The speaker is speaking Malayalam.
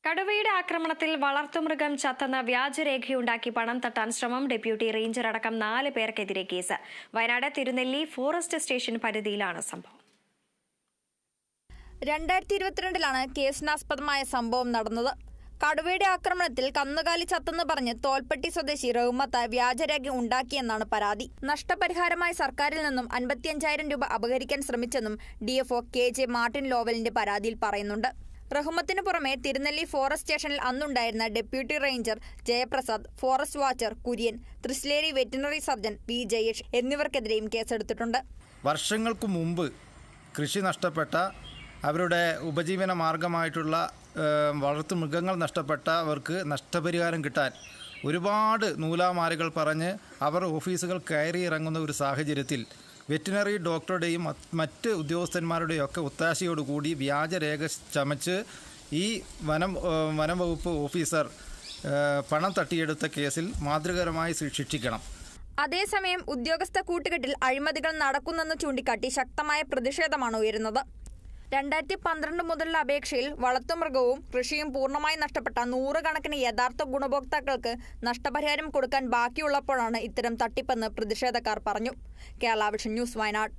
കടുവയുടെ ആക്രമണത്തിൽ വളർത്തുമൃഗം ചത്തെന്ന വ്യാജരേഖയുണ്ടാക്കി പണം തട്ടാൻ ശ്രമം. ഡെപ്യൂട്ടി റേഞ്ചർ അടക്കം 4 പേർക്കെതിരെ case. Wayanad Thirunelli forest station പരിധിയിലാണ് സംഭവം. 2022 കേസിനാസ്പദമായ സംഭവം നടന്നത്. കടുവയുടെ ആക്രമണത്തിൽ കന്നുകാലി ചത്തെന്ന് പറഞ്ഞ് തോൽപ്പെട്ടി സ്വദേശി റഹ്മത്ത് വ്യാജരേഖ ഉണ്ടാക്കിയെന്നാണ് പരാതി. നഷ്ടപരിഹാരമായി സർക്കാരിൽ നിന്നും 55,000 രൂപ അപഹരിക്കാൻ ശ്രമിച്ചെന്നും DFO KJ മാർട്ടിൻ ലോവലിന്റെ പരാതിയിൽ പറയുന്നുണ്ട്. റഹ്മത്തിന് പുറമെ തിരുനെല്ലി ഫോറസ്റ്റ് സ്റ്റേഷനിൽ അന്നുണ്ടായിരുന്ന deputy ranger Jayaprasad, forest watcher Kurian, Thrissery veterinary surgeon V Jayesh എന്നിവർക്കെതിരെയും കേസെടുത്തിട്ടുണ്ട്. വർഷങ്ങൾക്ക് മുമ്പ് കൃഷി നഷ്ടപ്പെട്ട, അവരുടെ ഉപജീവന മാർഗമായിട്ടുള്ള വളർത്തുമൃഗങ്ങൾ നഷ്ടപ്പെട്ടവർക്ക് നഷ്ടപരിഹാരം കിട്ടാൻ ഒരുപാട് നൂലാമാലകൾ പറഞ്ഞ് അവർ ഓഫീസുകൾ കയറി ഇറങ്ങുന്ന ഒരു സാഹചര്യത്തിൽ വെറ്റിനറി ഡോക്ടറുടെയും മറ്റ് ഉദ്യോഗസ്ഥന്മാരുടെയും ഒക്കെ ഒത്താശയോടുകൂടി വ്യാജരേഖ ചമച്ച് ഈ വനം വകുപ്പ് ഓഫീസർ പണം തട്ടിയെടുത്ത കേസിൽ മാതൃകരമായി ശിക്ഷിക്കണം. അതേസമയം ഉദ്യോഗസ്ഥ കൂട്ടുകെട്ടിൽ അഴിമതികൾ നടക്കുന്നെന്ന് ചൂണ്ടിക്കാട്ടി ശക്തമായ പ്രതിഷേധമാണ് ഉയരുന്നത്. 2012 മുതലുള്ള അപേക്ഷയിൽ വളർത്തുമൃഗവും കൃഷിയും പൂർണ്ണമായി നഷ്ടപ്പെട്ട 100 കണക്കിന് യഥാർത്ഥ ഗുണഭോക്താക്കൾക്ക് നഷ്ടപരിഹാരം കൊടുക്കാൻ ബാക്കിയുള്ളപ്പോഴാണ് ഇത്തരം തട്ടിപ്പെന്ന് പ്രതിഷേധക്കാർ പറഞ്ഞു. Kerala vision news, Wayanad.